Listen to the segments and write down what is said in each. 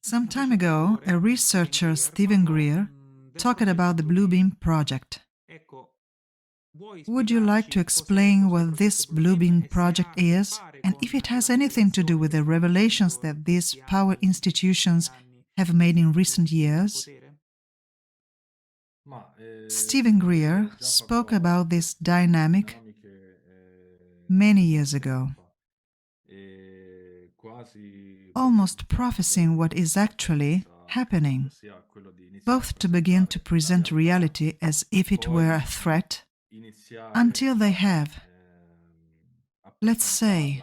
Some time ago, a researcher, Stephen Greer, talked about the Blue Beam project. Would you like to explain what this Blue Beam project is, and if it has anything to do with the revelations that these power institutions have made in recent years? Stephen Greer spoke about this dynamic many years ago, almost prophesying what is actually happening, both to begin to present reality as if it were a threat, until they have, let's say,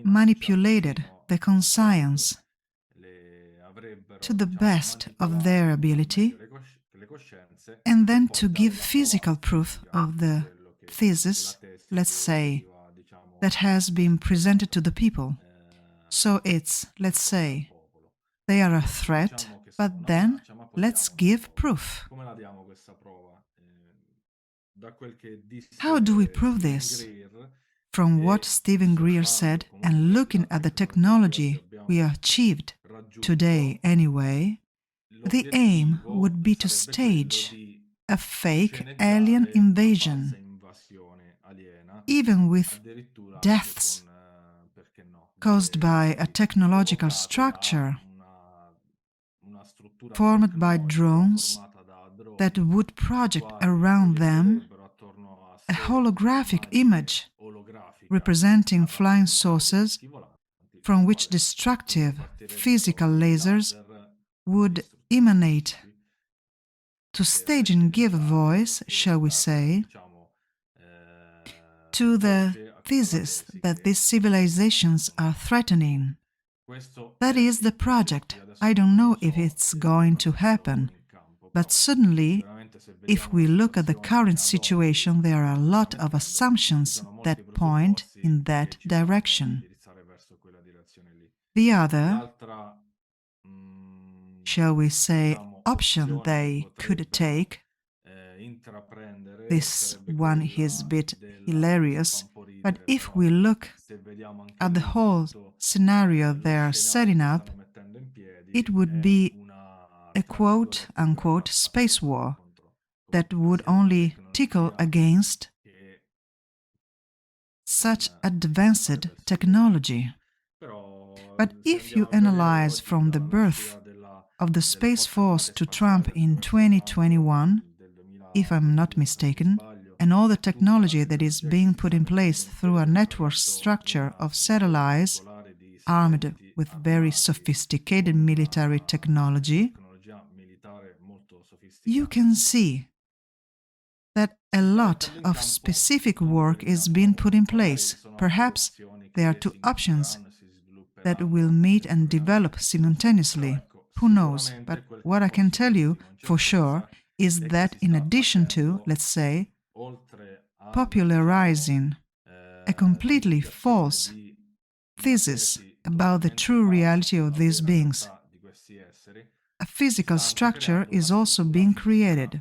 manipulated the conscience to the best of their ability, and then to give physical proof of the thesis, let's say, that has been presented to the people. So it's, let's say, they are a threat, but then let's give proof. How do we prove this? From what Stephen Greer said, and looking at the technology we achieved today anyway, the aim would be to stage a fake alien invasion, even with deaths caused by a technological structure formed by drones that would project around them a holographic image representing flying saucers from which destructive physical lasers would emanate to stage and give a voice, shall we say, to the thesis that these civilizations are threatening. That is the project. I don't know if it's going to happen, but certainly, if we look at the current situation, there are a lot of assumptions that point in that direction. The other, shall we say, option they could take, this one is a bit hilarious, but if we look at the whole scenario they're setting up, it would be a quote-unquote space war that would only tickle against such advanced technology. But if you analyze from the birth of the Space Force to Trump in 2021, if I'm not mistaken, and all the technology that is being put in place through a network structure of satellites armed with very sophisticated military technology, you can see that a lot of specific work is being put in place. Perhaps there are two options that will meet and develop simultaneously. Who knows? But what I can tell you for sure is that in addition to, let's say, popularizing a completely false thesis about the true reality of these beings, a physical structure is also being created.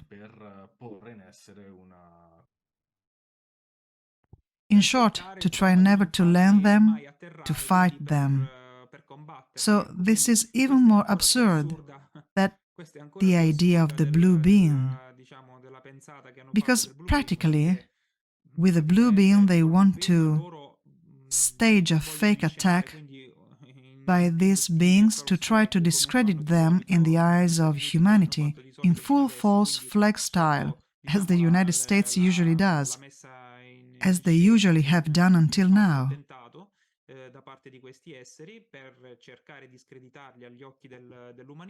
In short, to try never to land them, to fight them. So this is even more absurd than the idea of the blue beam, because practically, with the blue beam they want to stage a fake attack by these beings to try to discredit them in the eyes of humanity in full false flag style, as the United States usually does, as they usually have done until now.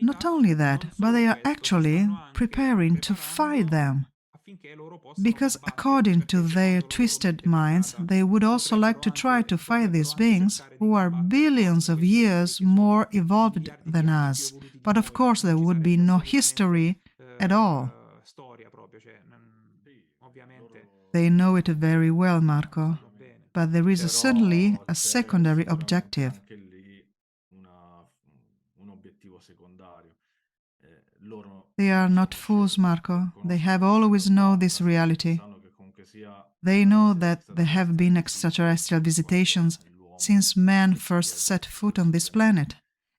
Not only that, but they are actually preparing to fight them, because according to their twisted minds, they would also like to try to fight these beings who are billions of years more evolved than us. But of course there would be no history at all. They know it very well, Marco. But there is certainly a secondary objective. They are not fools, Marco. They have always known this reality. They know that there have been extraterrestrial visitations since man first set foot on this planet.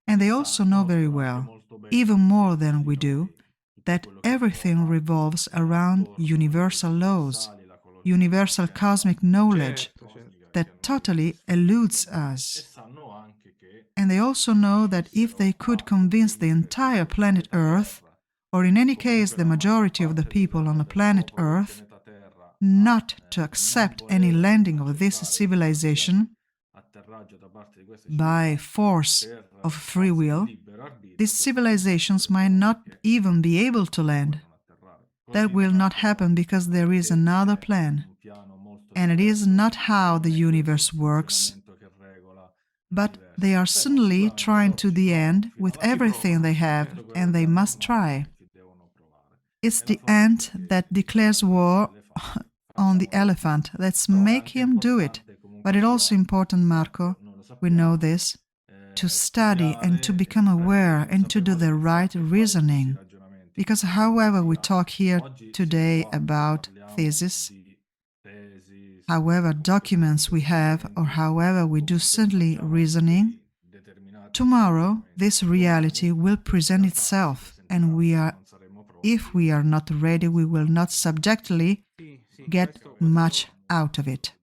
And they also know very well, even more than we do, that everything revolves around universal laws, universal cosmic knowledge that totally eludes us. And they also know that if they could convince the entire planet Earth, or in any case the majority of the people on the planet Earth, not to accept any landing of this civilization by force of free will, these civilizations might not even be able to land. That will not happen because there is another plan. And it is not how the universe works. But they are suddenly trying to the end with everything they have, and they must try. It's the ant that declares war on the elephant. Let's make him do it. But it's also important, Marco, we know this, to study and to become aware and to do the right reasoning. Because however we talk here today about thesis, however documents we have, or however we do simply reasoning, tomorrow this reality will present itself, and if we are not ready, we will not subjectively get much out of it.